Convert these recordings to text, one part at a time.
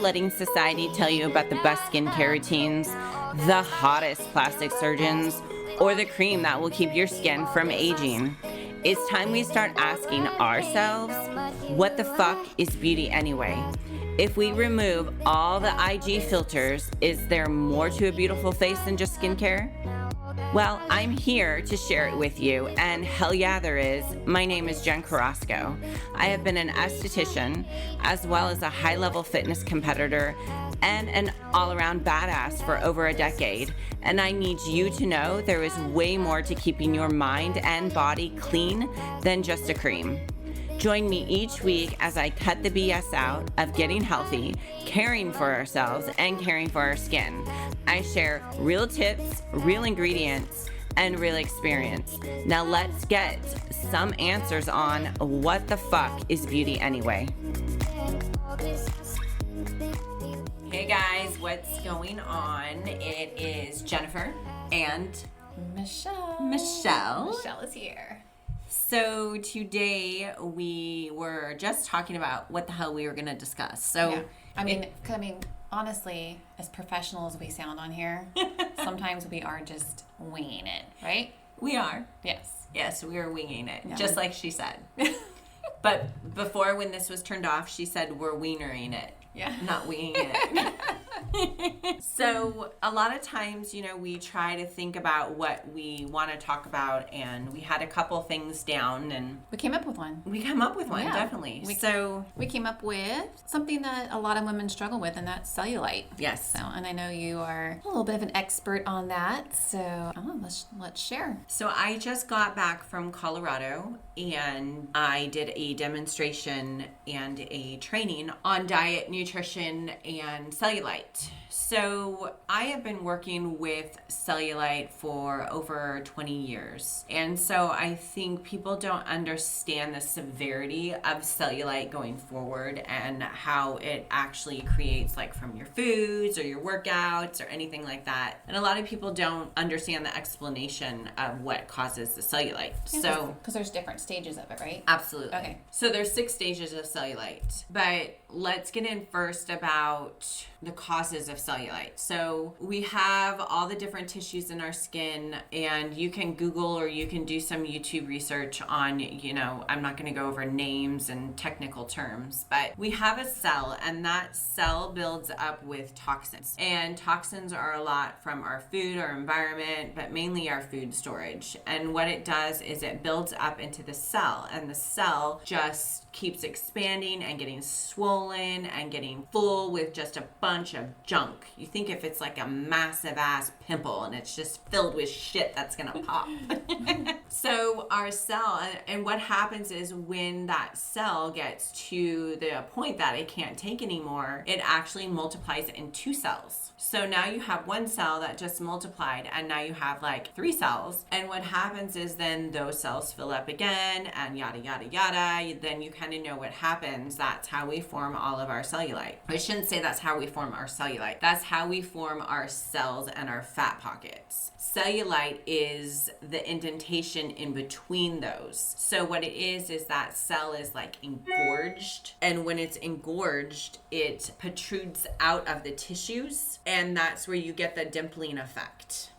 letting society tell you about the best skincare routines, the hottest plastic surgeons, or the cream that will keep your skin from aging. It's time we start asking ourselves, what the fuck is beauty anyway? If we remove all the IG filters, is there more to a beautiful face than just skincare? Well, I'm here to share it with you, and hell yeah, there is. My name is Jen Carrasco. I have been an esthetician, as well as a high-level fitness competitor, and an all-around badass for over a decade. And I need you to know there is way more to keeping your mind and body clean than just a cream. Join me each week as I cut the BS out of getting healthy, caring for ourselves, and caring for our skin. I share real tips, real ingredients, and real experience. Now let's get some answers on what the fuck is beauty anyway. Hey guys, what's going on? It is Jennifer and Michelle. Michelle is here. So today we were just talking about what the hell we were going to discuss. So yeah. I mean, honestly, as professional as we sound on here, sometimes we are just winging it, right? We are. Yes, we are winging it, just like she said. But before, when this was turned off, she said we're wienering it. Yeah. Not winging it. So a lot of times, we try to think about what we want to talk about, and we had a couple things down, and we came up with one. Yeah. Definitely. We came up with something that a lot of women struggle with, and that's cellulite. Yes. So, and I know you are a little bit of an expert on that, so let's share. So I just got back from Colorado, and I did a demonstration and a training on diet, nutrition, and cellulite. So I have been working with cellulite for over 20 years. And so I think people don't understand the severity of cellulite going forward and how it actually creates, like, from your foods or your workouts or anything like that. And a lot of people don't understand the explanation of what causes the cellulite. Yeah, because there's different stages of it, right? Absolutely. Okay. So there's 6 stages of cellulite. But let's get in first about the causes of cellulite. So we have all the different tissues in our skin, and you can Google or you can do some YouTube research on, I'm not going to go over names and technical terms, but we have a cell, and that cell builds up with toxins. And toxins are a lot from our food, our environment, but mainly our food storage. And what it does is it builds up into the cell, and the cell just keeps expanding and getting swollen and getting full with just a bunch of junk. You think if it's like a massive ass pimple and it's just filled with shit that's gonna pop. So our cell, and what happens is when that cell gets to the point that it can't take anymore, it actually multiplies in 2 cells. So now you have 1 cell that just multiplied, and now you have like 3 cells. And what happens is then those cells fill up again, and yada, yada, yada. Then you kind of know what happens. That's how we form all of our cellulite. I shouldn't say that's how we form our cellulite. That's how we form our cells and our fat pockets. Cellulite is the indentation in between those. So what it is that cell is like engorged. And when it's engorged, it protrudes out of the tissues. And that's where you get the dimpling effect.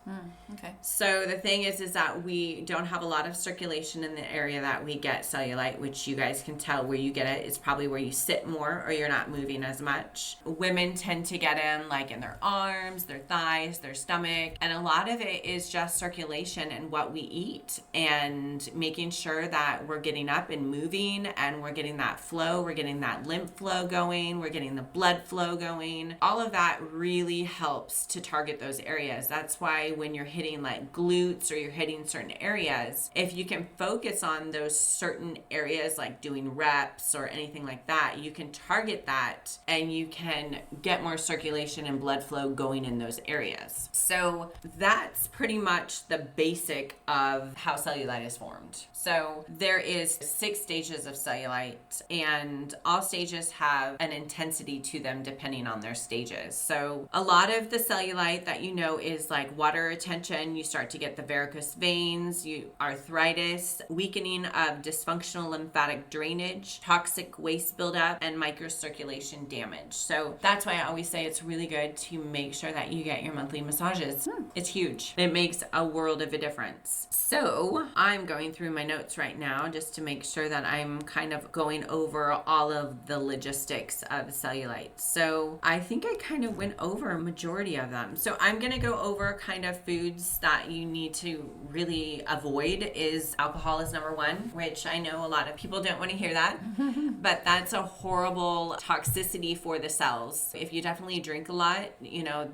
Okay. So the thing is that we don't have a lot of circulation in the area that we get cellulite, which you guys can tell where you get it. It's probably where you sit more or you're not moving as much. Women tend to get in like in their arms, their thighs, their stomach. And a lot of it is just circulation and what we eat and making sure that we're getting up and moving and we're getting that flow, we're getting that lymph flow going, we're getting the blood flow going. All of that really helps to target those areas. That's why when you're hitting like glutes or you're hitting certain areas, if you can focus on those certain areas like doing reps or anything like that, you can target that and you can get more circulation and blood flow going in those areas. So that's pretty much the basic of how cellulite is formed. So there is 6 stages of cellulite, and all stages have an intensity to them depending on their stages. So a lot of the cellulite that is like water water retention, you start to get the varicose veins, arthritis, weakening of dysfunctional lymphatic drainage, toxic waste buildup, and microcirculation damage. So that's why I always say it's really good to make sure that you get your monthly massages. It's huge. It makes a world of a difference. So I'm going through my notes right now just to make sure that I'm kind of going over all of the logistics of cellulite. So I think I kind of went over a majority of them. So I'm going to go over kind of foods that you need to really avoid. Is alcohol is number one, which I know a lot of people don't want to hear that, but that's a horrible toxicity for the cells. If you definitely drink a lot,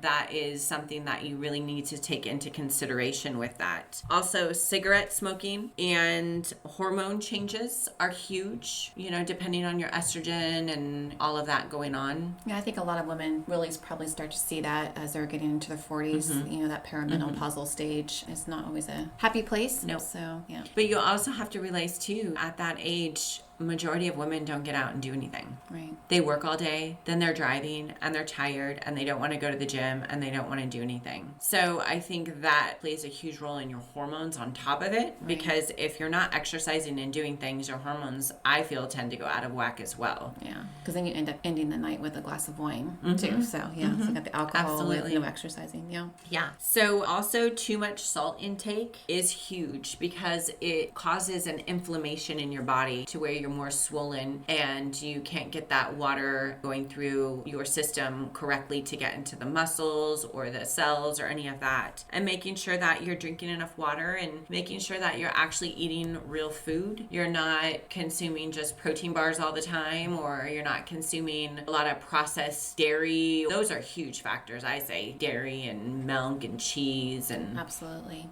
that is something that you really need to take into consideration with that. Also, cigarette smoking and hormone changes are huge, depending on your estrogen and all of that going on. Yeah, I think a lot of women really probably start to see that as they're getting into their 40s. That perimenopausal stage is not always a happy place. No. So, yeah. But you also have to realize, too, at that age, majority of women don't get out and do anything. Right. They work all day, then they're driving and they're tired and they don't want to go to the gym and they don't want to do anything. So I think that plays a huge role in your hormones on top of it, because if you're not exercising and doing things, your hormones, I feel, tend to go out of whack as well. Yeah, because then you end up ending the night with a glass of wine too. So yeah, so you got the alcohol, absolutely, with no exercising. Yeah. So also too much salt intake is huge because it causes an inflammation in your body to where you're more swollen and you can't get that water going through your system correctly to get into the muscles or the cells or any of that. And making sure that you're drinking enough water and making sure that you're actually eating real food. You're not consuming just protein bars all the time, or you're not consuming a lot of processed dairy. Those are huge factors, I say. Dairy and milk and cheese and... Absolutely.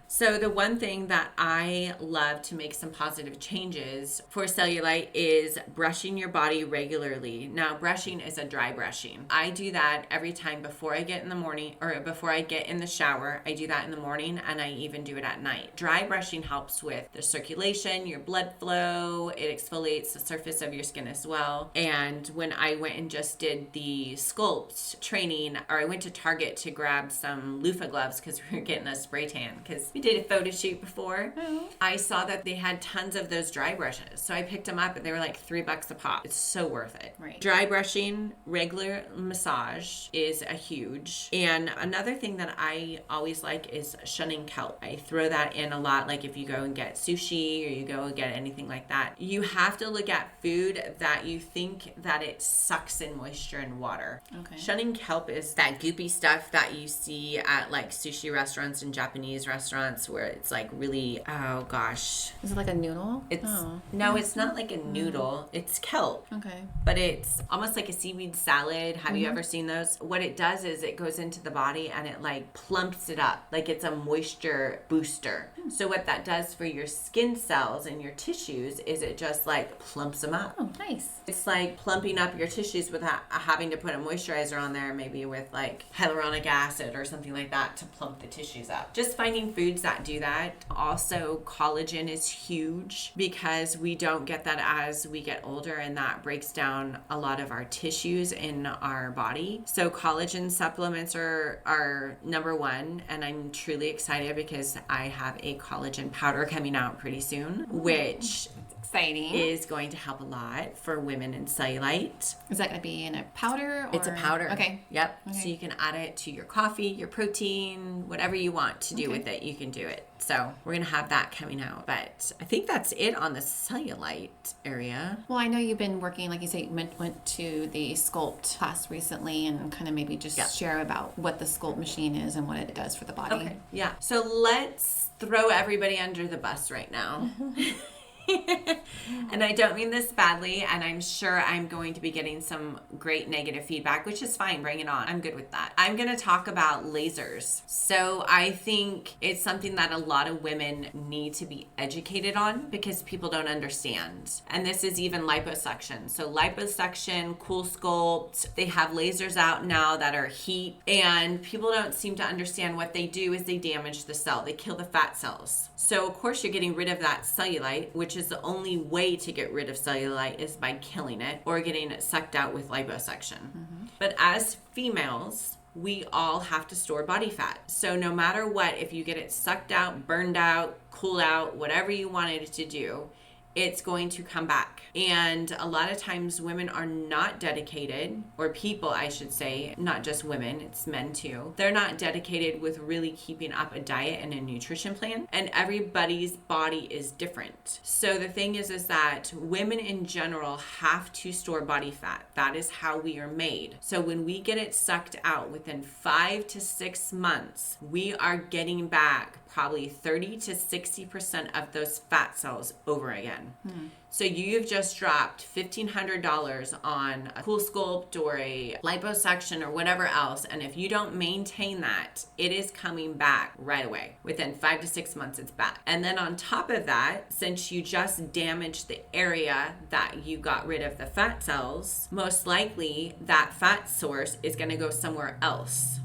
So the one thing that I love to make some positive changes for cellulite is brushing your body regularly. Now, brushing is a dry brushing. I do that every time before I get in the morning, or before I get in the shower. I do that in the morning, and I even do it at night. Dry brushing helps with the circulation, your blood flow. It exfoliates the surface of your skin as well. And when I went and just did the sculpt training, or I went to Target to grab some loofah gloves because we were getting a spray tan because we did a photo shoot before, I saw that they had tons of those dry brushes. So I picked them up and they were like $3 a pop. It's so worth it. Right. Dry brushing, regular massage is a huge. And another thing that I always like is shunning kelp. I throw that in a lot, like if you go and get sushi or you go and get anything like that. You have to look at food that you think that it sucks in moisture and water. Okay. Shunning kelp is that goopy stuff that you see at like sushi restaurants and Japanese restaurants where it's like really, oh gosh. Is it like a noodle? No, it's not like a noodle. It's kelp. Okay. But it's almost like a seaweed salad. Have you ever seen those? What it does is it goes into the body and it like plumps it up. Like it's a moisture booster. So what that does for your skin cells and your tissues is it just like plumps them up. Oh, nice. It's like plumping up your tissues without having to put a moisturizer on there, maybe with like hyaluronic acid or something like that to plump the tissues up. Just finding foods that do that. Also, collagen is huge because we don't get that as we get older, and that breaks down a lot of our tissues in our body. So collagen supplements are number one, and I'm truly excited because I have a collagen powder coming out pretty soon, which exciting. Is going to help a lot for women in cellulite. Is that going to be in a powder? Or? It's a powder. Okay. Yep. Okay. So you can add it to your coffee, your protein, whatever you want to do with it, you can do it. So we're going to have that coming out. But I think that's it on the cellulite area. Well, I know you've been working, like you say, went to the sculpt class recently, and kind of maybe just share about what the sculpt machine is and what it does for the body. Okay. Yeah. So let's throw everybody under the bus right now. And I don't mean this badly, and I'm sure I'm going to be getting some great negative feedback, which is fine. Bring it on. I'm good with that. I'm going to talk about lasers. So I think it's something that a lot of women need to be educated on because people don't understand. And this is even liposuction. So liposuction, cool sculpt, they have lasers out now that are heat, and people don't seem to understand what they do is they damage the cell. They kill the fat cells. So of course you're getting rid of that cellulite, which is the only way to get rid of cellulite is by killing it or getting it sucked out with liposuction. But as females, we all have to store body fat. So no matter what, if you get it sucked out, burned out, cooled out, whatever you wanted it to do, it's going to come back. And a lot of times women are not dedicated, or people, I should say, not just women, it's men too. They're not dedicated with really keeping up a diet and a nutrition plan. And everybody's body is different. So the thing is that women in general have to store body fat. That is how we are made. So when we get it sucked out within 5 to 6 months, we are getting back probably 30 to 60% of those fat cells over again. So you've just dropped $1,500 on a cool sculpt or a liposuction or whatever else. And if you don't maintain that, it is coming back right away. Within 5 to 6 months, it's back. And then on top of that, since you just damaged the area that you got rid of the fat cells, most likely that fat source is going to go somewhere else.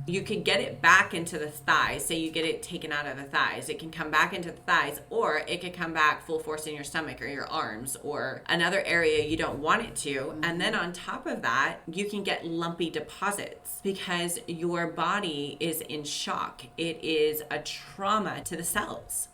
You could get it back into the thighs. Say you get it taken out of the thighs. It can come back into the thighs, or it could come back full force in your stomach or your arms or another area you don't want it to. And then on top of that, you can get lumpy deposits because your body is in shock. It is a trauma to the cells.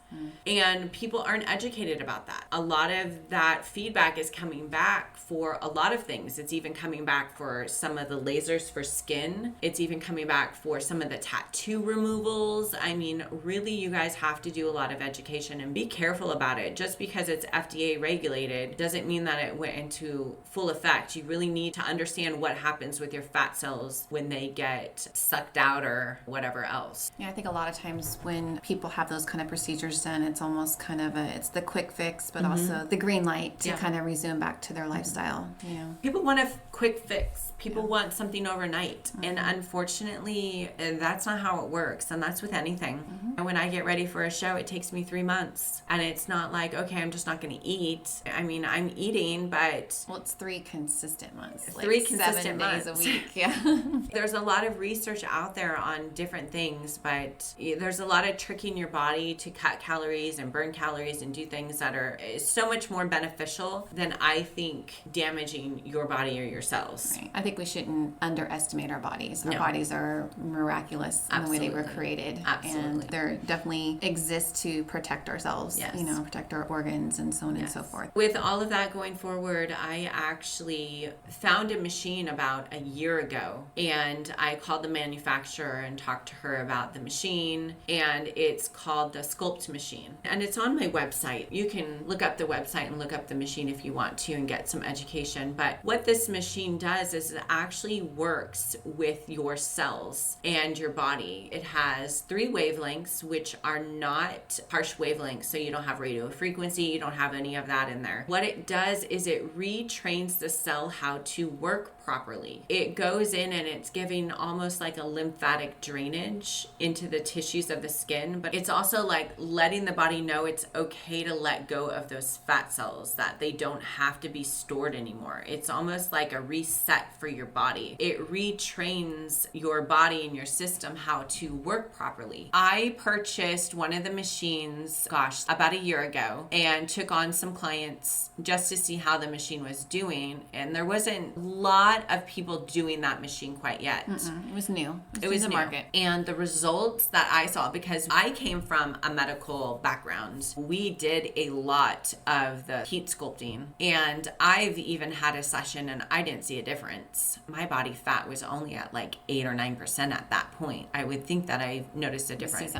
And people aren't educated about that. A lot of that feedback is coming back for a lot of things. It's even coming back for some of the lasers for skin. It's even coming back for some of the tattoo removals. I mean, really, you guys have to do a lot of education and be careful about it. Just because it's FDA regulated doesn't mean that it went into full effect. You really need to understand what happens with your fat cells when they get sucked out or whatever else. Yeah, I think a lot of times when people have those kind of procedures done, it's almost kind of it's the quick fix, but also the green light to kind of resume back to their lifestyle. You know, people want a quick fix. People want something overnight. And unfortunately, that's not how it works. And that's with anything. And when I get ready for a show, it takes me 3 months. And it's not like, okay, I'm just not going to eat. I mean, I'm eating, but... Well, it's 3 consistent months. 3 consistent months. 7 days a week, yeah. There's a lot of research out there on different things, but there's a lot of tricking your body to cut calories and burn calories and do things that are so much more beneficial than I think damaging your body or your cells. Right. I think we shouldn't underestimate our bodies. Our bodies are miraculous in the way they were created. And they definitely exist to protect ourselves, you know, protect our organs and so on and so forth. With all of that going forward, I actually found a machine about a year ago, and I called the manufacturer and talked to her about the machine, and it's called the Sculpt machine. And it's on my website. You can look up the website and look up the machine if you want to and get some education. But what this machine does is it actually works with your cells and your body. It has 3 wavelengths, which are not harsh wavelengths, so you don't have radio frequency, you don't have any of that in there. What it does is it retrains the cell how to work properly. It goes in and it's giving almost like a lymphatic drainage into the tissues of the skin, but it's also like letting the body know it's okay to let go of those fat cells, that they don't have to be stored anymore. It's almost like a reset for your body. It retrains your body and your system how to work properly. I purchased one of the machines, about a year ago, and took on some clients just to see how the machine was doing, and there wasn't a lot of people doing that machine quite yet. It was new. It was in the market. And the results that I saw, because I came from a medical background, we did a lot of the heat sculpting, and I've even had a session and I didn't see a difference. My body fat was only at like 8 or 9% at that point. I would think that I noticed a difference.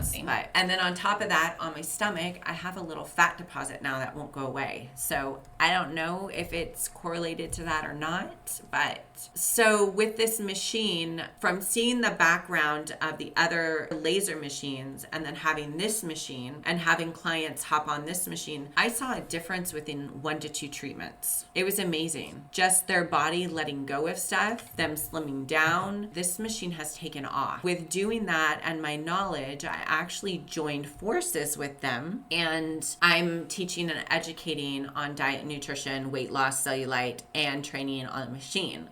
And then on top of that, on my stomach, I have a little fat deposit now that won't go away. So I don't know if it's correlated to that or not, but so with this machine, from seeing the background of the other laser machines and then having this machine and having clients hop on this machine, I saw a difference within 1 to 2 treatments. It was amazing. Just their body letting go of stuff, them slimming down. This machine has taken off. With doing that and my knowledge, I actually joined forces with them, and I'm teaching and educating on diet and nutrition, weight loss, cellulite, and training on the machine.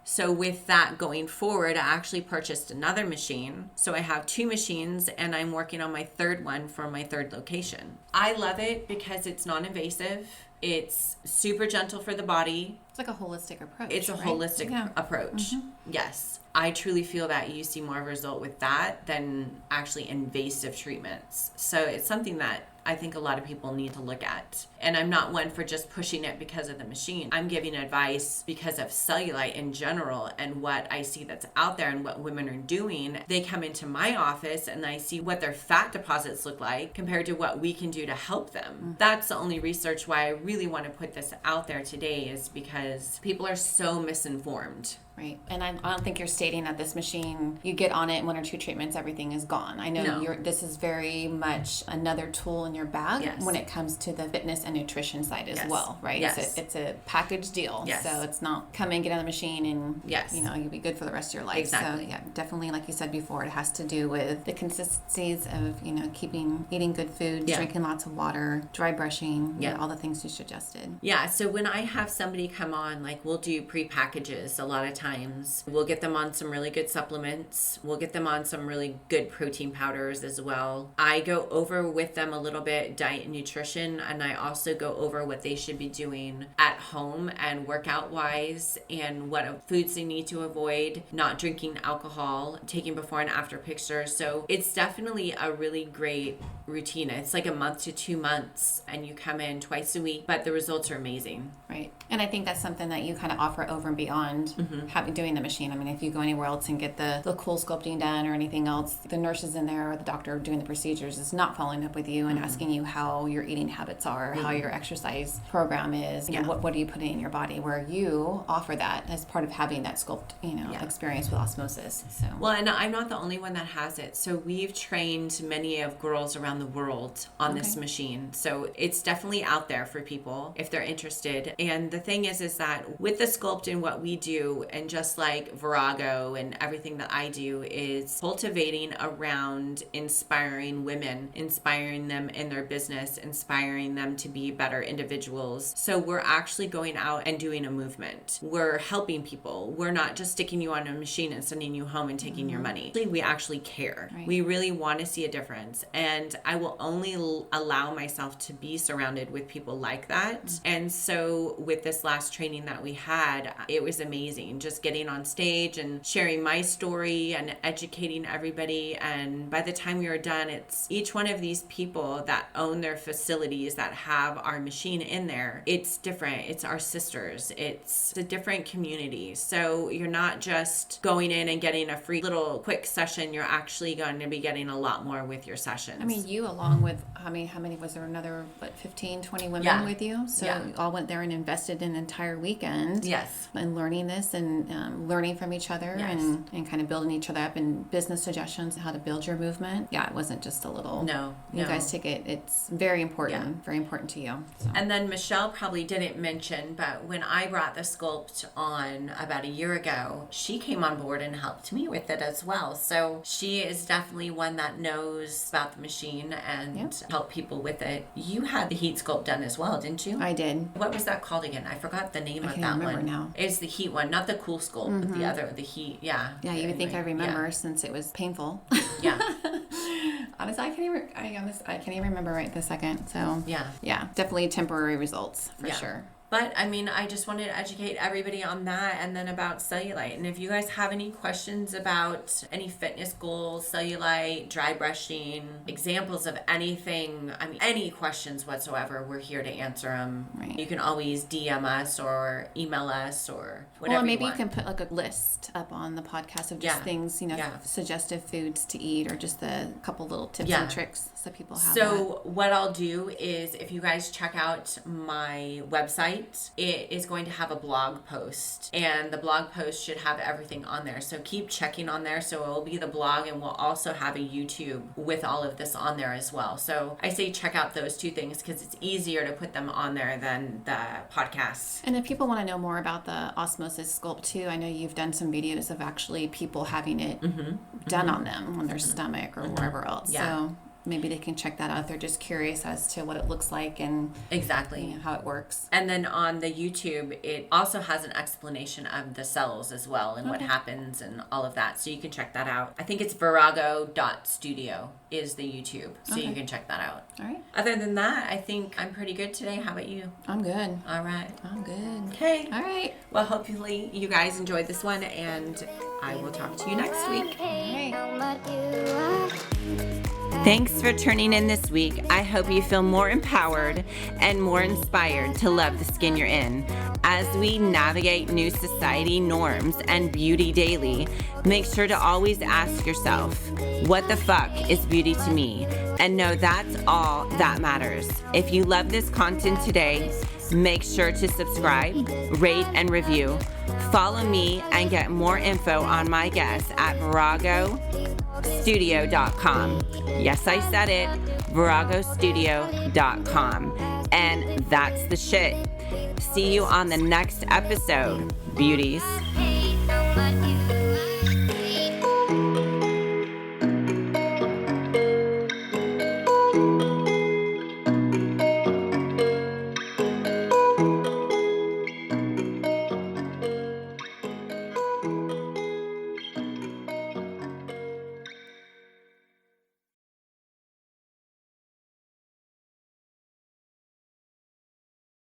So with that going forward, I actually purchased another machine. So I have 2 machines, and I'm working on my 3rd one for my 3rd location. I love it because it's non-invasive. It's super gentle for the body. It's like a holistic approach. It's a holistic approach. Yes. I truly feel that you see more of a result with that than actually invasive treatments. So it's something that I think a lot of people need to look at. And I'm not one for just pushing it because of the machine. I'm giving advice because of cellulite in general and what I see that's out there and what women are doing. They come into my office and I see what their fat deposits look like compared to what we can do to help them. That's the only research why I really want to put this out there today, is because people are so misinformed. Right. And I don't think you're stating that this machine, you get on it, 1 or 2 treatments, everything is gone. I know this is very much another tool in your bag when it comes to the fitness and nutrition side as well, right? Yes. It's a package deal. Yes. So it's not come in, get on the machine, and you'll be good for the rest of your life. Exactly. So yeah, definitely, like you said before, it has to do with the consistencies of, eating good food, drinking lots of water, dry brushing, all the things you suggested. Yeah. So when I have somebody come on, like we'll do pre-packages a lot of times. We'll get them on some really good supplements. We'll get them on some really good protein powders as well. I go over with them a little bit diet and nutrition, and I also go over what they should be doing at home and workout wise, and what foods they need to avoid, not drinking alcohol, taking before and after pictures. So it's definitely a really great routine. It's like a month to 2 months, and you come in twice a week, but the results are amazing. Right. And I think that's something that you kind of offer over and beyond doing the machine. I mean, if you go anywhere else and get the cool sculpting done or anything else, the nurses in there or the doctor doing the procedures is not following up with you and asking you how your eating habits are, how your exercise program is, what do you put in your body, where you offer that as part of having that sculpt, experience with osmosis. So well, and I'm not the only one that has it. So we've trained many of girls around the world on this machine. So it's definitely out there for people if they're interested. And the thing is that with the sculpt and what we do, and just like Virago and everything that I do, is cultivating around inspiring women, inspiring them in their business, inspiring them to be better individuals. So we're actually going out and doing a movement. We're helping people. We're not just sticking you on a machine and sending you home and taking your money. We actually care. Right. We really want to see a difference. And I will only allow myself to be surrounded with people like that. And so with this last training that we had, it was amazing. Just getting on stage and sharing my story and educating everybody. And by the time we were done, it's each one of these people that own their facilities that have our machine in there. It's different. It's our sisters. It's a different community. So you're not just going in and getting a free little quick session. You're actually going to be getting a lot more with your sessions. I mean, you along with, how many was there, another 15, 20 women with you? So you all went there and invested an entire weekend. Yes. And learning this and learning from each other and kind of building each other up, and business suggestions how to build your movement. Yeah, it wasn't just a little. No. You guys take it. It's very important. Very important to you. So. And then Michelle probably didn't mention, but when I brought the sculpt on about a year ago, she came on board and helped me with it as well. So she is definitely one that knows about the machine and help people with it. You had the heat sculpt done as well, didn't you? I did. What was that called again? I forgot the name of that one. I can't remember now. It's the heat one, not the cool sculpt, but the other, the heat. Yeah. Yeah, you would think I remember since it was painful. Yeah. Honestly, I can't even remember right this second. So yeah, definitely temporary results for sure. But I mean, I just wanted to educate everybody on that, and then about cellulite. And if you guys have any questions about any fitness goals, cellulite, dry brushing, examples of anything, I mean, any questions whatsoever, we're here to answer them. Right. You can always DM us or email us or whatever. Well, maybe you can put like a list up on the podcast of just things, suggestive foods to eat, or just a couple little tips and tricks so people have. So what I'll do is, if you guys check out my website, it is going to have a blog post, and the blog post should have everything on there. So keep checking on there. So it will be the blog, and we'll also have a YouTube with all of this on there as well. So I say check out those two things because it's easier to put them on there than the podcast. And if people want to know more about the osmosis sculpt too, I know you've done some videos of actually people having it done on them, on their stomach or wherever else. Yeah. So maybe they can check that out if they're just curious as to what it looks like and exactly how it works. And then on the YouTube, it also has an explanation of the cells as well and what happens and all of that. So you can check that out. I think it's virago.studio is the YouTube. So you can check that out. All right. Other than that, I think I'm pretty good today. How about you? I'm good. All right. I'm good. Okay. All right. Well, hopefully you guys enjoyed this one, and I will talk to you next week. All right. Thanks for tuning in this week. I hope you feel more empowered and more inspired to love the skin you're in. As we navigate new society norms and beauty daily, make sure to always ask yourself, what the fuck is beauty to me? And know that's all that matters. If you love this content today, make sure to subscribe, rate, and review. Follow me and get more info on my guests at viragostudio.com. Yes, I said it, viragostudio.com. And that's the shit. See you on the next episode, beauties.